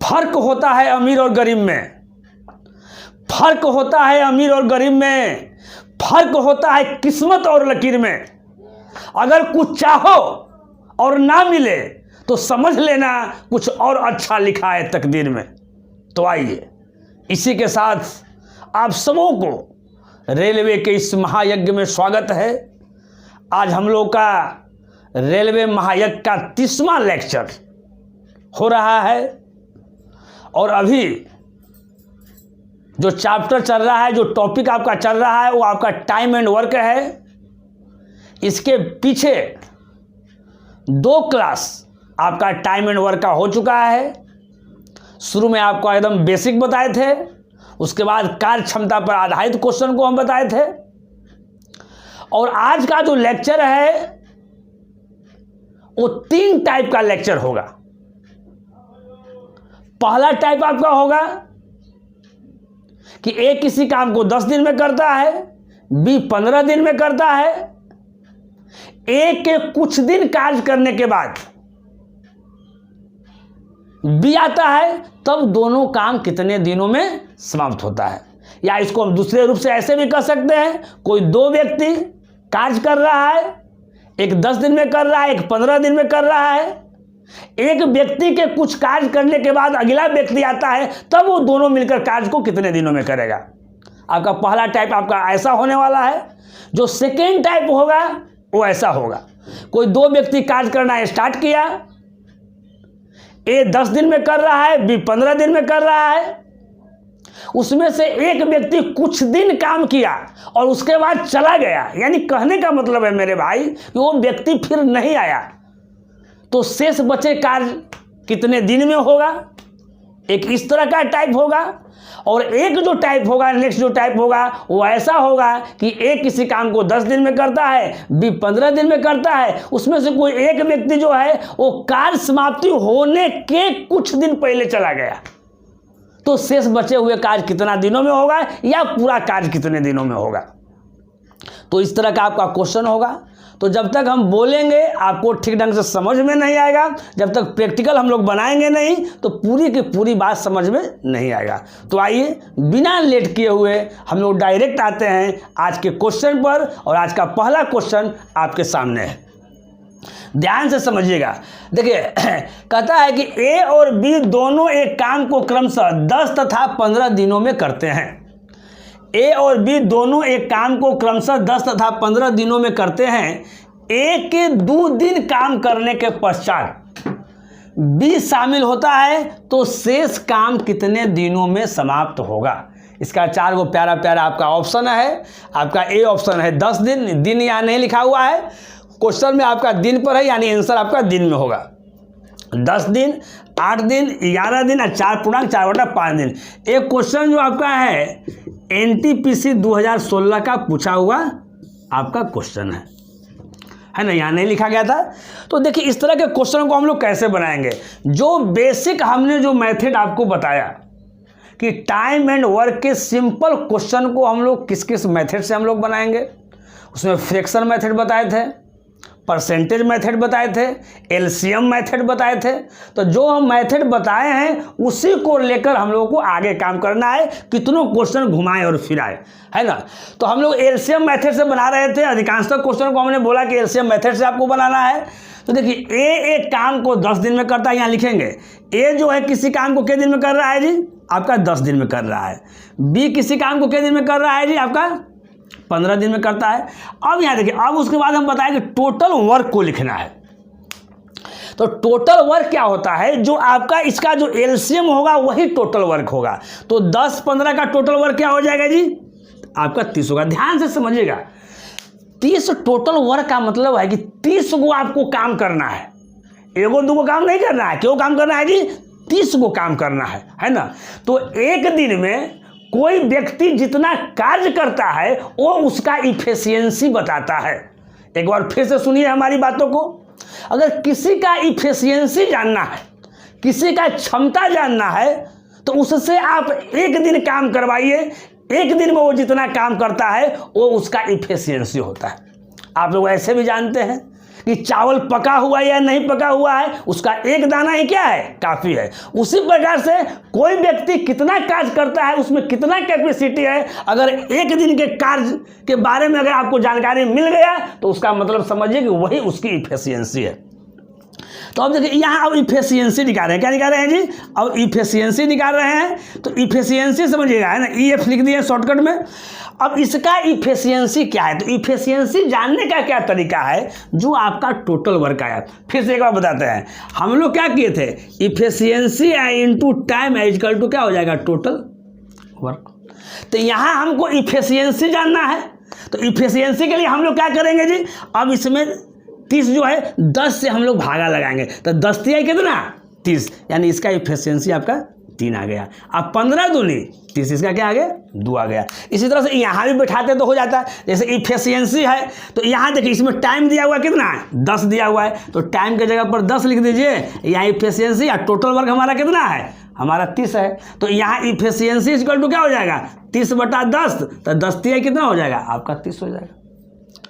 फर्क होता है अमीर और गरीब में, फर्क होता है अमीर और गरीब में, फर्क होता है किस्मत और लकीर में। अगर कुछ चाहो और ना मिले तो समझ लेना कुछ और अच्छा लिखा है तकदीर में। तो आइए इसी के साथ आप सबों को रेलवे के इस महायज्ञ में स्वागत है। आज हम लोग का रेलवे महायज्ञ का 30वां लेक्चर हो रहा है और अभी जो चैप्टर चल रहा है, जो टॉपिक आपका चल रहा है वो आपका टाइम एंड वर्क है। इसके पीछे 2 क्लास आपका टाइम एंड वर्क का हो चुका है। शुरू में आपको एकदम बेसिक बताए थे, उसके बाद कार्य क्षमता पर आधारित क्वेश्चन को हम बताए थे और आज का जो लेक्चर है वो 3 टाइप का लेक्चर होगा। पहला टाइप आपका होगा कि ए किसी काम को 10 दिन में करता है, बी 15 दिन में करता है। ए के कुछ दिन कार्य करने के बाद बी आता है, तब दोनों काम कितने दिनों में समाप्त होता है। या इसको हम दूसरे रूप से ऐसे भी कर सकते हैं, कोई 2 व्यक्ति कार्य कर रहा है, एक 10 दिन में कर रहा है, एक 15 दिन में कर रहा है। एक व्यक्ति के कुछ कार्य करने के बाद अगला व्यक्ति आता है, तब वो दोनों मिलकर कार्य को कितने दिनों में करेगा। आपका पहला टाइप आपका ऐसा होने वाला है। जो सेकेंड टाइप होगा वो ऐसा होगा, कोई 2 व्यक्ति कार्य करना स्टार्ट किया, ए 10 दिन में कर रहा है, बी 15 दिन में कर रहा है। उसमें से एक व्यक्ति कुछ दिन काम किया और उसके बाद चला गया, यानी कहने का मतलब है मेरे भाई कि वो व्यक्ति फिर नहीं आया, तो शेष बचे कार्य कितने दिन में होगा। एक इस तरह का टाइप होगा और एक जो टाइप होगा, नेक्स्ट जो टाइप होगा वो ऐसा होगा कि ए किसी काम को 10 दिन में करता है, बी 15 दिन में करता है। उसमें से कोई एक व्यक्ति जो है वो कार्य समाप्ति होने के कुछ दिन पहले चला गया, तो शेष बचे हुए कार्य कितना दिनों में होगा या पूरा कार्य कितने दिनों में होगा। तो इस तरह का आपका क्वेश्चन होगा। तो जब तक हम बोलेंगे आपको ठीक ढंग से समझ में नहीं आएगा, जब तक प्रैक्टिकल हम लोग बनाएंगे नहीं तो पूरी की पूरी बात समझ में नहीं आएगा। तो आइए बिना लेट किए हुए हम लोग डायरेक्ट आते हैं आज के क्वेश्चन पर और आज का पहला क्वेश्चन आपके सामने है, ध्यान से समझिएगा। देखिए कहता है कि ए और बी दोनों एक काम को क्रमशः 10 तथा 15 दिनों में करते हैं। ए और बी दोनों एक काम को क्रमशः 10 तथा 15 दिनों में करते हैं। ए के 2 दिन काम करने के पश्चात बी शामिल होता है, तो शेष काम कितने दिनों में समाप्त होगा। इसका 4 गो प्यारा प्यारा आपका ऑप्शन है। आपका ए ऑप्शन है 10 दिन, दिन यहाँ नहीं लिखा हुआ है, क्वेश्चन में आपका दिन पर है, यानी आंसर आपका दिन में होगा। 10 दिन, 8 दिन, 11 दिन और 4.4/5 दिन। एक क्वेश्चन जो आपका है NTPC 2016 का पूछा हुआ आपका क्वेश्चन है ना, यहाँ नहीं लिखा गया था। तो देखिए इस तरह के क्वेश्चन को हम लोग कैसे बनाएंगे। जो बेसिक हमने जो मेथड आपको बताया कि टाइम एंड वर्क के सिंपल क्वेश्चन को हम लोग किस किस मेथड से हम लोग बनाएंगे, उसमें फ्रैक्शन मेथड बताए थे, परसेंटेज मेथड बताए थे, एलसीएम मेथड बताए थे। तो जो हम मेथड बताए हैं उसी को लेकर हम लोगों को आगे काम करना है, कितनों क्वेश्चन घुमाए और फिराए, है ना। तो हम लोग एलसीएम मेथड से बना रहे थे। अधिकांशतः क्वेश्चन को हमने बोला कि एलसीएम मेथड से आपको बनाना है। तो देखिए ए एक काम को 10 दिन में करता है, यहाँ लिखेंगे ए जो है किसी काम को कितने दिन में कर रहा है जी, आपका 10 दिन में कर रहा है। बी किसी काम को कितने दिन में कर रहा है जी, आपका 15 दिन में करता है। अब यहाँ देखिए, अब उसके बाद हम बताएं कि टोटल वर्क को लिखना है। तो टोटल वर्क क्या होता है, जो आपका इसका जो एलसीएम होगा वही टोटल वर्क होगा। तो 10-15 का टोटल वर्क क्या हो जाएगा जी, आपका 30 होगा। ध्यान से समझिएगा, 30 टोटल वर्क का मतलब है कि 30 को आपको काम करना है, 1-2 काम नहीं करना है। क्यों काम करना है जी, 30 को काम करना है ना। तो एक दिन में कोई व्यक्ति जितना कार्य करता है वो उसका इफिशियंसी बताता है। एक बार फिर से सुनिए हमारी बातों को। अगर किसी का इफिशियंसी जानना है, किसी का क्षमता जानना है, तो उससे आप एक दिन काम करवाइए, एक दिन में वो जितना काम करता है वो उसका इफिशियंसी होता है। आप लोग ऐसे भी जानते हैं कि चावल पका हुआ या नहीं पका हुआ है, उसका एक दाना ही क्या है, काफ़ी है। उसी प्रकार से कोई व्यक्ति कितना कार्य करता है, उसमें कितना कैपेसिटी है, अगर एक दिन के कार्य के बारे में अगर आपको जानकारी मिल गया तो उसका मतलब समझिए कि वही उसकी इफिशियंसी है। तो अब देखिए यहाँ अब इफिशियंसी निकाल रहे हैं, क्या निकाल रहे हैं जी, अब इफिशियंसी निकाल रहे हैं। तो इफिशियंसी समझिएगा, है ना, EF लिख दिए शॉर्टकट में। अब इसका इफिशियंसी क्या है, तो इफिशियंसी जानने का क्या तरीका है, जो आपका टोटल वर्क आया। फिर से एक बार बताते हैं, हम लोग क्या किए थे, efficiency into time equal to क्या हो जाएगा, टोटल वर्क। तो यहाँ हमको इफिशियंसी जानना है, तो इफिशियंसी के लिए हम लोग क्या करेंगे जी, अब इसमें 30 जो है 10 से हम लोग भागा लगाएंगे, तो 10 तिया कितना 30, यानी इसका इफिशियंसी आपका 3 आ गया। अब 15 दूनी 30, इसका क्या आ गया 2 आ गया। इसी तरह से यहाँ भी बैठाते तो हो जाता है, जैसे इफिशियंसी है तो यहाँ देखिए इसमें टाइम दिया हुआ है कितना है, 10 दिया हुआ है, तो टाइम के जगह पर 10 लिख दीजिए। यहाँ इफिशियंसी या टोटल वर्क हमारा कितना है, हमारा 30 है, तो यहाँ इफिशियंसी इक्वल टू क्या हो जाएगा 30/10, तो 10 तिया कितना हो जाएगा आपका 30 हो जाएगा,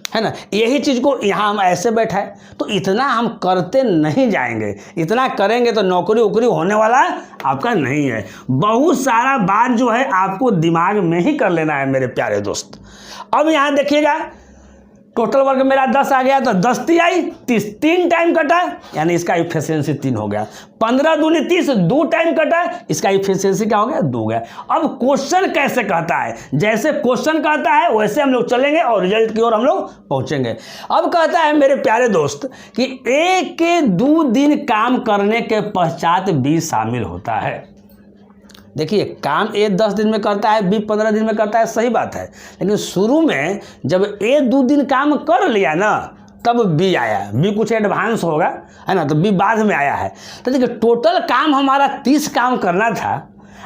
है ना। यही चीज़ को यहाँ हम ऐसे बैठाए, तो इतना हम करते नहीं जाएंगे, इतना करेंगे तो नौकरी वोकरी होने वाला आपका नहीं है। बहुत सारा बात जो है आपको दिमाग में ही कर लेना है मेरे प्यारे दोस्त। अब यहाँ देखिएगा टोटल वर्क मेरा 10 आ गया, तो 10 तिहाई 30, 3 टाइम कटा, यानी इसका इफिशियंसी 3 हो गया। 15 दूनी 30, 2 टाइम कटा, इसका इफिशियंसी क्या हो गया 2 हो गया। अब क्वेश्चन कैसे कहता है, जैसे क्वेश्चन कहता है वैसे हम लोग चलेंगे और रिजल्ट की ओर हम लोग पहुंचेंगे। अब कहता है मेरे प्यारे दोस्त कि 1 के 2 दिन काम करने के पश्चात B शामिल होता है। देखिए काम A 10 दिन में करता है, B 15 दिन में करता है, सही बात है, लेकिन शुरू में जब A 2 दिन काम कर लिया ना तब B आया, B कुछ एडवांस होगा, है ना, तो B बाद में आया है। तो देखिए टोटल काम हमारा 30 काम करना था,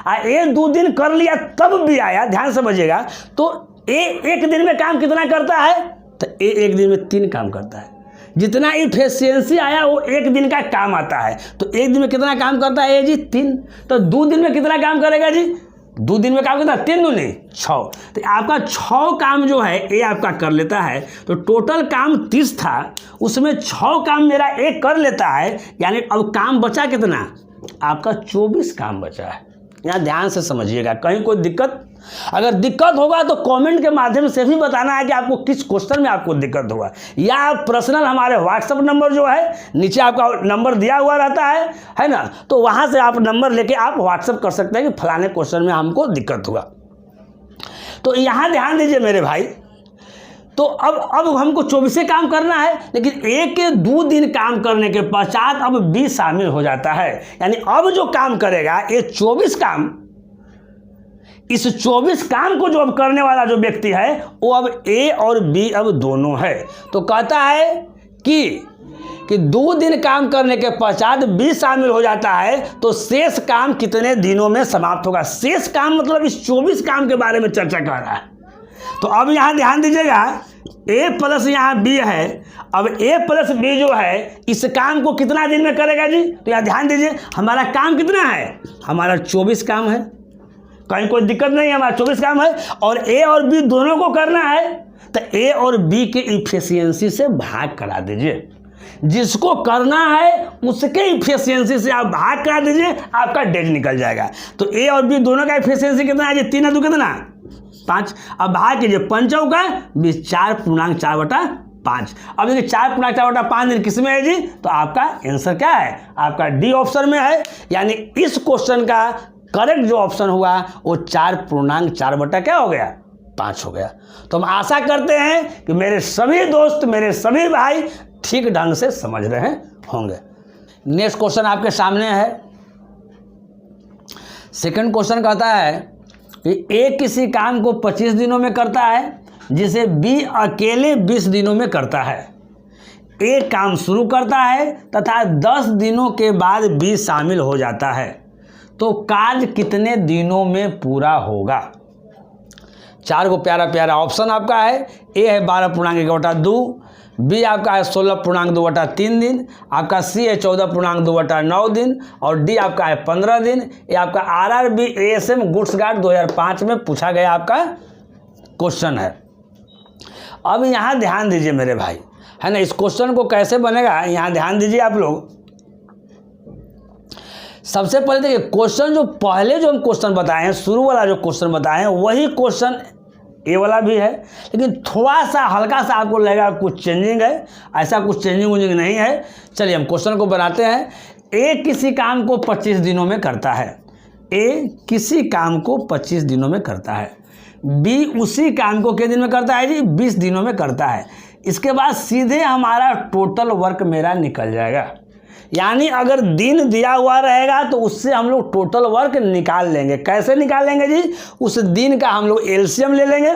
A 2 दिन कर लिया तब B आया, ध्यान समझिएगा। तो A 1 दिन में काम कितना करता है, तो A 1 दिन में 3 काम करता है। जितना इफिशियंसी आया वो 1 दिन का काम आता है, तो 1 दिन में कितना काम करता है जी 3, तो 2 दिन में कितना काम करेगा जी, 2 दिन में काम करता है 3 दूनी 6, तो आपका 6 काम जो है ये आपका कर लेता है। तो टोटल काम 30 था, उसमें 6 काम मेरा एक कर लेता है, यानी अब काम बचा कितना आपका 24 काम बचा है। यहाँ ध्यान से समझिएगा, कहीं कोई दिक्कत, अगर दिक्कत होगा तो कमेंट के माध्यम से भी बताना है कि आपको किस क्वेश्चन में आपको दिक्कत होगा, या आप पर्सनल हमारे व्हाट्सएप नंबर जो है नीचे आपका नंबर दिया हुआ रहता है ना, तो वहाँ से आप नंबर लेके आप व्हाट्सएप कर सकते हैं कि फलाने क्वेश्चन में हमको दिक्कत होगा। तो यहाँ ध्यान दीजिए मेरे भाई, तो अब हमको 24 काम करना है, लेकिन 1 के 2 दिन काम करने के पश्चात अब B शामिल हो जाता है, यानी अब जो काम करेगा ये 24 काम, इस 24 काम को जो अब करने वाला जो व्यक्ति है वो अब A और B अब दोनों है। तो कहता है कि 2 दिन काम करने के पश्चात B शामिल हो जाता है, तो शेष काम कितने दिनों में समाप्त होगा। शेष काम मतलब इस 24 काम के बारे में चर्चा कर रहा है। तो अब यहाँ ध्यान दीजिएगा, A प्लस यहाँ B है, अब A प्लस B जो है इस काम को कितना दिन में करेगा जी, तो यहाँ ध्यान दीजिए हमारा काम कितना है, हमारा 24 काम है, कहीं कोई दिक्कत नहीं है, हमारा 24 काम है, और A और B दोनों को करना है, तो A और B के इफिशियंसी से भाग करा दीजिए। जिसको करना है उसके इफिशियंसी से आप भाग करा दीजिए, आपका डेज निकल जाएगा। तो A और B दोनों का इफिशियंसी कितना है जी, 3 कितना 5, अब भाग कीजिए 5 का 20, 4.4/5। अब देखिए 4.4/5 दिन किस में है जी, तो आपका आंसर क्या है, आपका डी ऑप्शन में है, यानी इस क्वेश्चन का करेक्ट जो ऑप्शन हुआ वो 4.4 क्या हो गया 5 हो गया। तो हम आशा करते हैं कि मेरे सभी दोस्त, मेरे सभी भाई ठीक ढंग से समझ रहे होंगे। नेक्स्ट क्वेश्चन आपके सामने है। सेकंड क्वेश्चन कहता है कि A किसी काम को 25 दिनों में करता है जिसे B अकेले 20 दिनों में करता है। A काम शुरू करता है तथा 10 दिनों के बाद B शामिल हो जाता है, तो कार्य कितने दिनों में पूरा होगा। 4 को प्यारा प्यारा ऑप्शन आपका है। A है 12.1/2, B आपका है 16.2/3 दिन, आपका C है 14.2/9 दिन, और D आपका है 15 दिन। ये आपका RRB ASM गुड्स गार्ड 2005 में पूछा गया आपका क्वेश्चन है। अब यहाँ ध्यान दीजिए मेरे भाई, है ना। इस क्वेश्चन को कैसे बनेगा यहाँ ध्यान दीजिए आप लोग। सबसे पहले देखिए क्वेश्चन जो पहले जो हम क्वेश्चन बताए हैं, शुरू वाला जो क्वेश्चन बताए हैं वही क्वेश्चन ये वाला भी है, लेकिन थोड़ा सा हल्का सा आपको लगेगा कुछ चेंजिंग है, ऐसा कुछ चेंजिंग नहीं है। चलिए हम क्वेश्चन को बनाते हैं। ए किसी काम को 25 दिनों में करता है, ए किसी काम को 25 दिनों में करता है, बी उसी काम को कितने दिन में करता है जी, 20 दिनों में करता है। इसके बाद सीधे हमारा टोटल वर्क मेरा निकल जाएगा, यानी अगर दिन दिया हुआ रहेगा तो उससे हम लोग टोटल वर्क निकाल लेंगे। कैसे निकालेंगे जी, उस दिन का हम लोग एलसीएम ले लेंगे।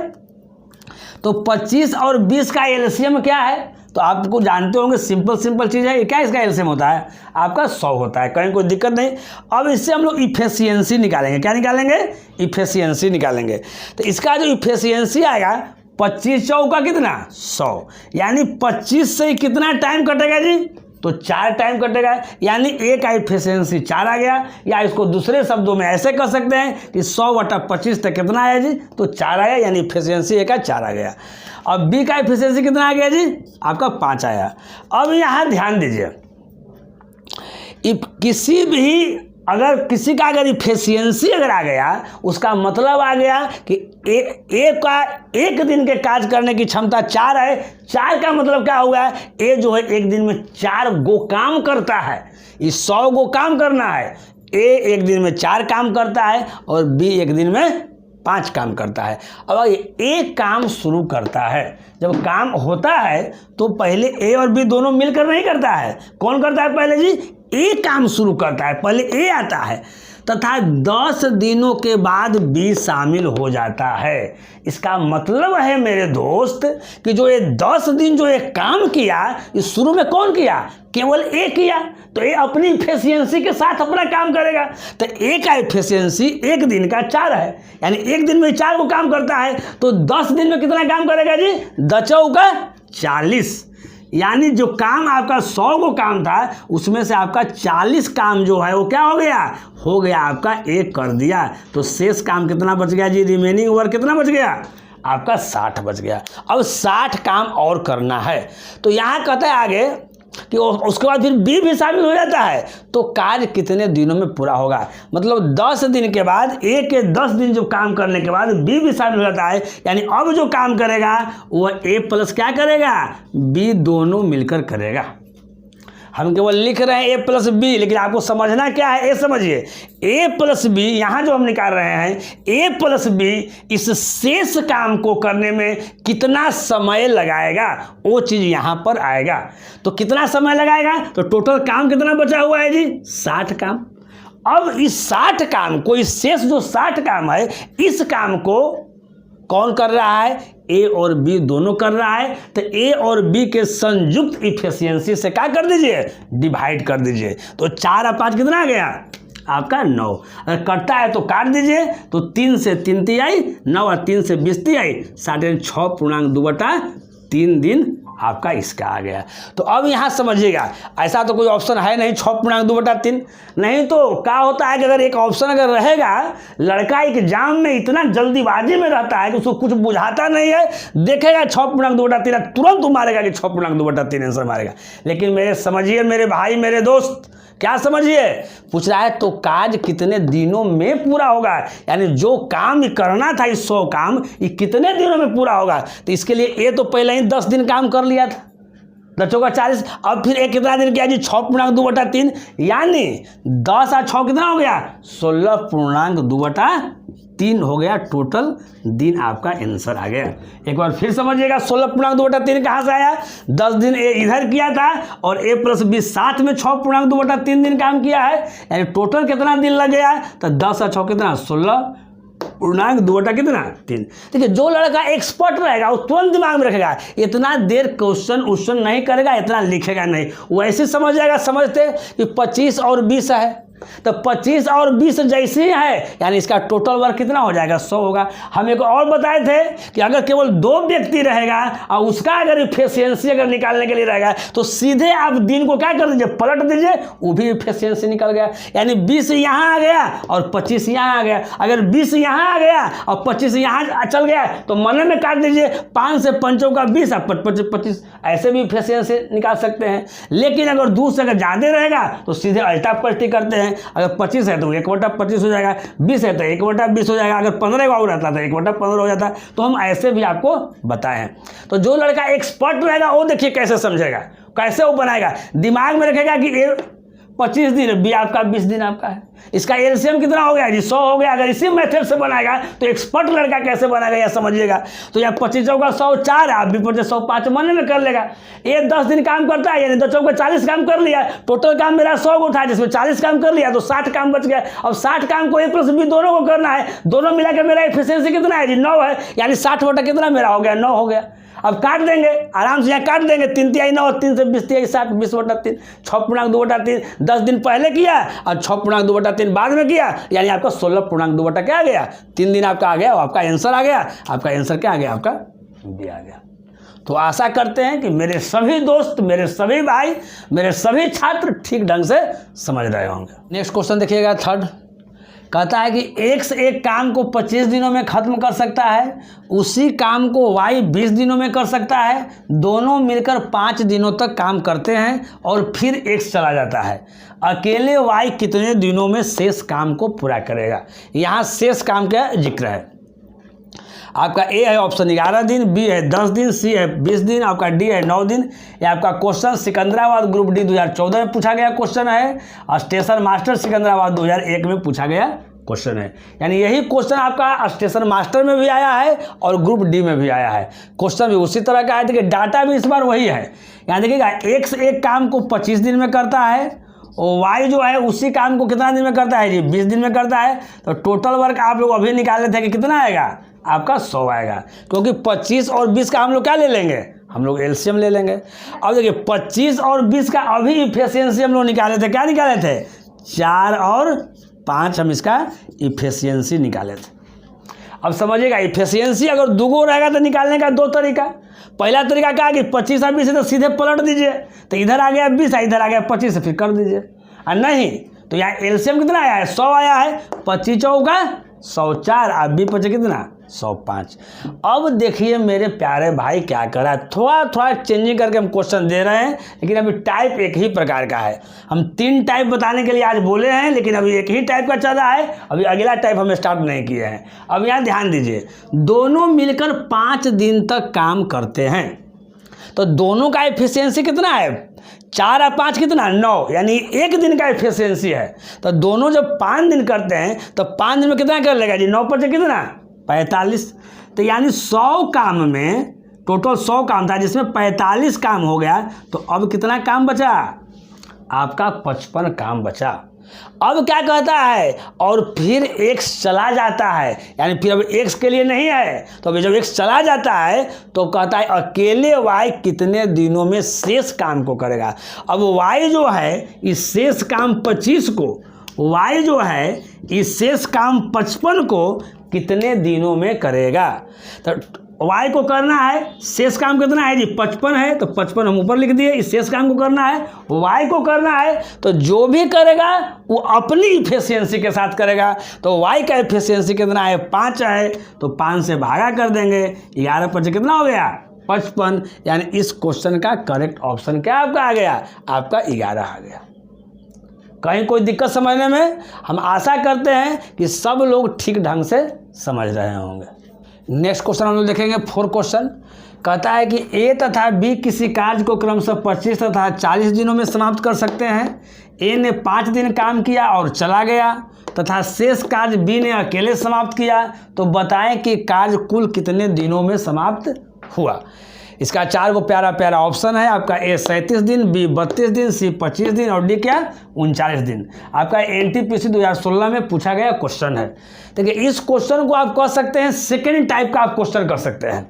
तो 25 और 20 का एलसीएम क्या है, तो आपको जानते होंगे, सिंपल चीज़ है। क्या इसका एलसीएम होता है आपका 100 होता है, कहीं कोई दिक्कत नहीं। अब इससे हम लोग इफिशियंसी निकालेंगे। क्या निकालेंगे, इफिशियंसी निकालेंगे। तो इसका जो इफिशियंसी आएगा 25 चौका कितना 100, यानी 25 से कितना टाइम कटेगा जी, तो 4 टाइम कटेगा, यानी ए का इफिशियंसी 4 आ गया। या इसको दूसरे शब्दों में ऐसे कर सकते हैं कि 100/25 तक कितना आया जी, तो 4 आया, यानी इफिशियंसी ए का 4 आ गया। अब बी का इफिशियंसी कितना आ गया जी, आपका 5 आया। अब यहाँ ध्यान दीजिए, किसी भी अगर किसी का अगर इफिशियंसी अगर आ गया, उसका मतलब आ गया कि ए का एक दिन के काज करने की क्षमता 4 है। 4 का मतलब क्या हुआ, ए जो है एक दिन में 4 गो काम करता है। इस 100 गो काम करना है, ए एक दिन में 4 काम करता है और बी एक दिन में 5 काम करता है। अब ए काम शुरू करता है, जब काम होता है तो पहले ए और बी दोनों मिलकर नहीं करता है। कौन करता है पहले जी, ए काम शुरू करता है, पहले ए आता है, तथा 10 दिनों के बाद बी शामिल हो जाता है। इसका मतलब है मेरे दोस्त कि जो ये 10 दिन जो ये काम किया, इस शुरू में कौन किया, केवल ए किया, तो ये अपनी इफिशियंसी के साथ अपना काम करेगा। तो ए का इफिशियंसी एक दिन का 4 है, यानी एक दिन में 4 को काम करता है, तो 10 दिन में कितना काम करेगा जी, 10 चौका 40, यानी जो काम आपका 100 को काम था उसमें से आपका 40 काम जो है वो क्या हो गया आपका एक कर दिया। तो शेष काम कितना बच गया जी, रिमेनिंग वर्क कितना बच गया आपका 60 बच गया। अब 60 काम और करना है, तो यहाँ कहता है आगे कि उसके बाद फिर बी भी शामिल हो जाता है, तो कार्य कितने दिनों में पूरा होगा। मतलब 10 दिन के बाद, ए के 10 दिन जो काम करने के बाद बी भी शामिल हो जाता है, यानी अब जो काम करेगा वह ए प्लस क्या करेगा, बी दोनों मिलकर करेगा। हम केवल लिख रहे हैं ए प्लस बी, लेकिन आपको समझना क्या है, ए समझिए, ए प्लस बी यहाँ जो हम निकाल रहे हैं, ए प्लस बी इस शेष काम को करने में कितना समय लगाएगा वो चीज़ यहाँ पर आएगा। तो कितना समय लगाएगा, तो टोटल काम कितना बचा हुआ है जी, 60 काम। अब इस 60 काम को, इस शेष जो 60 काम है, इस काम को कौन कर रहा है, ए और बी दोनों कर रहा है। तो ए और बी के संयुक्त इफिशियंसी से क्या कर दीजिए, डिवाइड कर दीजिए। तो 4 और 5 कितना आ गया आपका 9। अगर कटता है तो काट दीजिए, तो 3 से 3 तिहाई 9 और 3 से 20 तिहाई 6.2/3 दिन आपका इसका आ गया। तो अब यहाँ समझिएगा, ऐसा तो कोई ऑप्शन है नहीं 6.2/3, नहीं तो क्या होता है कि अगर एक ऑप्शन अगर रहेगा, लड़का एग्जाम में इतना जल्दीबाजी में रहता है कि उसको कुछ बुझाता नहीं है, देखेगा 6.2/3 तुरंत मारेगा कि 6.2/3 आंसर मारेगा। लेकिन मेरे समझिए, मेरे भाई मेरे दोस्त, क्या समझिए, पूछ रहा है तो काज कितने दिनों में पूरा होगा, यानी जो काम करना था इस 100 काम, ये कितने दिनों में पूरा होगा। तो इसके लिए ए तो पहले ही 10 दिन काम कर लिया था, 10 चौका 40। अब फिर एक कितना दिन किया जी, 6.2/3, यानी 10 और 6 कितना हो गया, 16.2/3 हो गया टोटल दिन, आपका आंसर आ गया। एक बार फिर समझिएगा, 16.2/3 कहाँ से आया, 10 दिन ए इधर किया था और ए प्लस बी साथ में 6.2/3 दिन काम किया है, यानी टोटल कितना दिन लग गया, तो 10 और 6 कितना, 16.2/3। देखिए जो लड़का एक्सपर्ट रहेगा वो तुरंत दिमाग में रखेगा, इतना देर क्वेश्चन नहीं करेगा, इतना लिखेगा नहीं, वैसे समझ जाएगा। समझते कि 25 और 20 है, तो 25 और 20 जैसे ही है, यानी इसका टोटल वर्क कितना हो जाएगा, 100 होगा। हम एक और बताए थे कि अगर केवल 2 व्यक्ति रहेगा और उसका अगर इफिशियंसी अगर निकालने के लिए रहेगा तो सीधे आप दिन को क्या कर दीजिए, पलट दीजिए, वो भी इफिशियंसी निकल गया। यानी 20 यहाँ आ गया और 25 यहाँ आ गया। अगर 20 यहाँ आ गया और 25 यहाँ चल गया तो मन में काट दीजिए, 5 से 5 का 20 और 25, ऐसे भी इफिशियंसी निकाल सकते हैं। लेकिन अगर दूर से अगर ज़्यादा रहेगा तो सीधे अल्टा पलटी करते हैं। अगर 25 है तो 1/25 हो जाएगा, 20 है तो 1/20 हो जाएगा, अगर 15 का और रहता तो 1/15 हो जाता। तो हम ऐसे भी आपको बताए हैं। तो जो लड़का एक्सपर्ट रहेगा वो देखिए कैसे समझेगा, कैसे वो बनाएगा, दिमाग में रखेगा कि 25 दिन बी आपका, 20 दिन आपका है, इसका एलसीएम कितना हो गया जी, 100 हो गया। अगर इसी मेथड से बनाएगा तो एक्सपर्ट लड़का कैसे बनाएगा यह समझिएगा। तो यहाँ 25 चौका 100 4, आप भी 105 मन में कर लेगा। ये 10 दिन काम करता है, यानी 2 चौका 40 काम कर लिया। टोटल काम मेरा 100 को उठा, जिसमें 40 काम कर लिया तो 60 काम बच गया। अब 60 काम को A+B दोनों को करना है, दोनों मिला के मेरा एफिशिएंसी कितना है जी, 9 है। यानी 60 बटा कितना मेरा हो गया, 9 हो गया। अब काट देंगे आराम से, यहाँ काट देंगे, 3 तिहाई 9, 3 से 20 तिहाई 60, 20/3, 6.2/3 10 दिन पहले किया और 6.2/3 बाद में किया, यानी आपका 16.2 क्या आ गया, 3 दिन आपका आ गया, आपका आंसर आ गया। आपका आंसर क्या आ गया, आपका बी आ गया। तो आशा करते हैं कि मेरे सभी दोस्त, मेरे सभी भाई, मेरे सभी छात्र ठीक ढंग से समझ रहे होंगे। नेक्स्ट क्वेश्चन देखिएगा, 3rd कहता है कि X एक काम को 25 दिनों में खत्म कर सकता है, उसी काम को Y 20 दिनों में कर सकता है। दोनों मिलकर 5 दिनों तक काम करते हैं और फिर X चला जाता है। अकेले Y कितने दिनों में शेष काम को पूरा करेगा। यहाँ शेष काम का जिक्र है। आपका ए है ऑप्शन 11 दिन, बी है 10 दिन, सी है 20 दिन, आपका डी है 9 दिन। ये आपका क्वेश्चन सिकंदराबाद ग्रुप डी 2014 में पूछा गया क्वेश्चन है और स्टेशन मास्टर सिकंदराबाद 2001 में पूछा गया क्वेश्चन है। यानी यही क्वेश्चन आपका स्टेशन मास्टर में भी आया है और ग्रुप डी में भी आया है। क्वेश्चन भी उसी तरह का है, देखिए डाटा भी इस बार वही है। यहाँ देखिएगा X एक काम को 25 दिन में करता है और Y जो है उसी काम को कितना दिन में करता है जी, 20 दिन में करता है। तो टोटल वर्क आप लोग अभी निकाले थे कि कितना आएगा, आपका 100 आएगा, क्योंकि 25 और 20 का हम लोग क्या ले लेंगे, हम लोग एलसीएम ले लेंगे। अब देखिए 25 और 20 का अभी इफिशियंसी हम लोग निकाले थे, क्या निकाले थे, 4 और 5 हम इसका इफिशियंसी निकाले थे। अब समझिएगा इफिशियंसी अगर दुगो रहेगा तो निकालने का 2 तरीका। पहला तरीका क्या है कि 25 और 20 है तो सीधे पलट दीजिए, तो इधर आ गया 20, इधर आ गया 25, फिर कर दीजिए। और नहीं तो यहाँ एलसीएम कितना आया है, 100 आया है, 25 चौका 104, अब भी बचे कितना 105। अब देखिए मेरे प्यारे भाई क्या करा है, थोड़ा थोड़ा चेंजिंग करके हम क्वेश्चन दे रहे हैं, लेकिन अभी टाइप एक ही प्रकार का है। हम 3 टाइप बताने के लिए आज बोले हैं, लेकिन अभी एक ही टाइप का चल रहा है, अभी अगला टाइप हम स्टार्ट नहीं किए हैं। अब यहाँ ध्यान दीजिए, दोनों मिलकर 5 दिन तक काम करते हैं, तो दोनों का एफिशिएंसी कितना है, 4 और 5 कितना 9, यानी 1 दिन का एफिशिएंसी है। तो दोनों जब 5 दिन करते हैं तो 5 दिन में कितना कर लेगा जी, 9 पर कितना 45। तो यानी 100 काम में टोटल 100 काम था जिसमें 45 काम हो गया, तो अब कितना काम बचा, आपका 55 काम बचा। अब क्या कहता है, और फिर X चला जाता है, यानी फिर अब X के लिए नहीं है, तो अभी जब X चला जाता है तो कहता है अकेले Y कितने दिनों में शेष काम को करेगा। अब Y जो है इस शेष काम 25 को, Y जो है इस शेष काम 55 को कितने दिनों में करेगा। तो Y को करना है, शेष काम कितना है जी 55 है, तो 55 हम ऊपर लिख दिए। इस शेष काम को करना है, Y को करना है, तो जो भी करेगा वो अपनी इफिशियंसी के साथ करेगा। तो Y का इफिशियंसी कितना है, 5 है, तो 5 से भागा कर देंगे, 11 पर कितना हो गया 55। यानी इस क्वेश्चन का करेक्ट ऑप्शन क्या आपका आ गया, आपका 11 आ गया। कहीं कोई दिक्कत समझने में, हम आशा करते हैं कि सब लोग ठीक ढंग से समझ रहे होंगे। नेक्स्ट क्वेश्चन हम लोग देखेंगे 4 क्वेश्चन। कहता है कि A तथा B किसी कार्य को क्रमशः 25 तथा 40 दिनों में समाप्त कर सकते हैं। A ने 5 दिन काम किया और चला गया तथा शेष कार्य B ने अकेले समाप्त किया, तो बताएं कि कार्य कुल कितने दिनों में समाप्त हुआ। इसका 4 को प्यारा प्यारा ऑप्शन है आपका, A 37 दिन, B 32 दिन, C 25 दिन और D क्या 39 दिन। आपका NTPC 2016 में पूछा गया क्वेश्चन है। देखिए इस क्वेश्चन को आप कह सकते हैं सेकेंड टाइप का आप क्वेश्चन कर सकते हैं।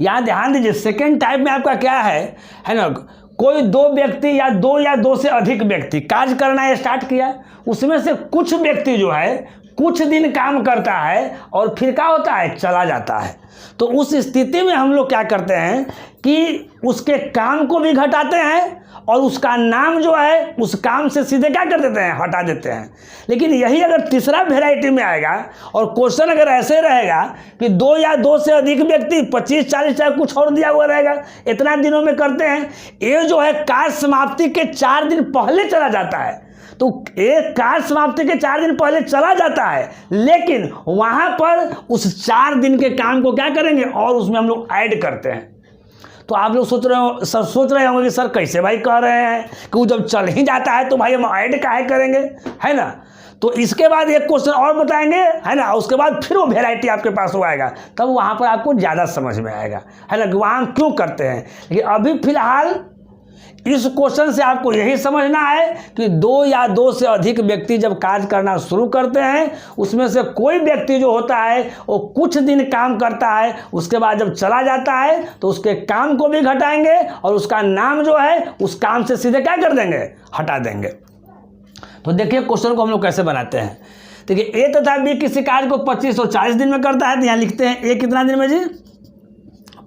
यहाँ ध्यान दीजिए सेकेंड टाइप में आपका क्या है ना, कोई दो व्यक्ति या दो से अधिक व्यक्ति कार्य करना स्टार्ट किया, उसमें से कुछ व्यक्ति जो है कुछ दिन काम करता है और फिर क्या होता है, चला जाता है। तो उस स्थिति में हम लोग क्या करते हैं कि उसके काम को भी घटाते हैं और उसका नाम जो है उस काम से सीधे क्या कर देते हैं, हटा देते हैं। लेकिन यही अगर तीसरा वेराइटी में आएगा और क्वेश्चन अगर ऐसे रहेगा कि दो से अधिक व्यक्ति 25-40 चाहे कुछ और दिया हुआ रहेगा, इतना दिनों में करते हैं, ये जो है कार्य समाप्ति के 4 दिन पहले चला जाता है। तो एक कार्य समाप्ति के 4 दिन पहले चला जाता है, लेकिन वहां पर उस 4 दिन के काम को क्या करेंगे और उसमें हम लोग ऐड करते हैं। तो आप लोग सोच रहे होंगे कि सर कैसे भाई कह रहे हैं कि वो जब चल ही जाता है तो भाई हम ऐड काहे करेंगे, है ना। तो इसके बाद एक क्वेश्चन और बताएंगे, है ना, उसके बाद फिर वो वेराइटी आपके पास हो आएगा, तब वहां पर आपको ज़्यादा समझ में आएगा, है ना, कि वहाँ हम क्यों करते हैं। लेकिन अभी फिलहाल इस क्वेश्चन से आपको यही समझना है कि दो से अधिक व्यक्ति जब कार्य करना शुरू करते हैं, उसमें से कोई व्यक्ति जो होता है वो कुछ दिन काम करता है, उसके बाद जब चला जाता है तो उसके काम को भी घटाएंगे और उसका नाम जो है उस काम से सीधे क्या कर देंगे, हटा देंगे। तो देखिए क्वेश्चन को हम लोग कैसे बनाते हैं। देखिए ए तथा बी किसी कार्य को 25 और 40 दिन में करता है, तो यहाँ लिखते हैं ए कितना दिन में जी,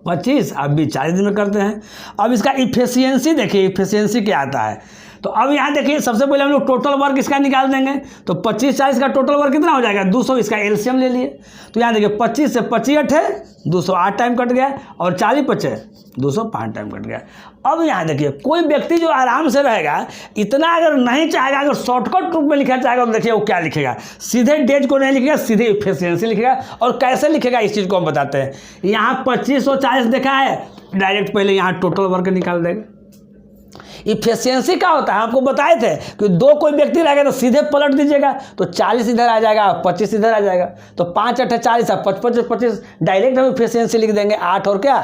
25, अब भी 40 दिन में करते हैं। अब इसका इफिशियंसी देखिए, इफिशियंसी क्या आता है। तो अब यहाँ देखिए सबसे पहले हम लोग टोटल वर्क इसका निकाल देंगे। तो 25-40 का टोटल वर्क कितना हो जाएगा, 200, इसका एलसीएम ले लिए। तो यहाँ देखिए 25 से 25 है 208 टाइम कट गया और 40 बचे 205 टाइम कट गया। अब यहाँ देखिए कोई व्यक्ति जो आराम से रहेगा, इतना अगर नहीं चाहेगा, अगर शॉर्टकट रूप में लिखना चाहेगा तो देखिए वो क्या लिखेगा, सीधे डेज को नहीं लिखेगा, सीधे इफिशियंसी लिखेगा। और कैसे लिखेगा इस चीज़ को हम बताते हैं। यहाँ 25 और 40 देखा है, डायरेक्ट पहले यहाँ टोटल वर्क निकाल देगा। इफिशियंसी क्या होता है आपको बताए थे कि दो कोई व्यक्ति रहेगा तो सीधे पलट दीजिएगा, तो 40 इधर आ जाएगा, 25 इधर आ जाएगा, तो 5 8 40, 25 डायरेक्ट हम इफिशियंसी लिख देंगे, 8 और क्या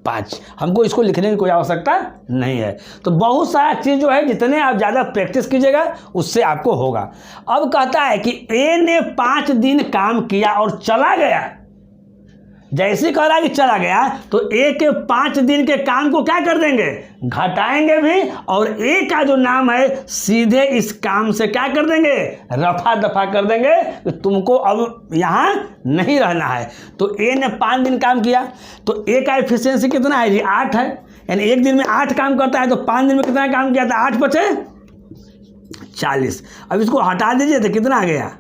5। हमको इसको लिखने की कोई आवश्यकता नहीं है। तो बहुत सारा चीज़ जो है जितने आप ज़्यादा प्रैक्टिस कीजिएगा उससे आपको होगा। अब कहता है कि ए ने 5 दिन काम किया और चला गया। जैसे कह रहा है कि चला गया तो ए के 5 दिन के काम को क्या कर देंगे, घटाएंगे भी, और ए का जो नाम है सीधे इस काम से क्या कर देंगे, रफा दफा कर देंगे कि तुमको अब यहाँ नहीं रहना है। तो ए ने 5 दिन काम किया, तो ए का एफिशिएंसी कितना है जी, 8 है। यानी एक दिन में 8 काम करता है, तो 5 दिन में कितना काम किया था, 8 बचे 40। अब इसको हटा दीजिए तो कितना आ गया,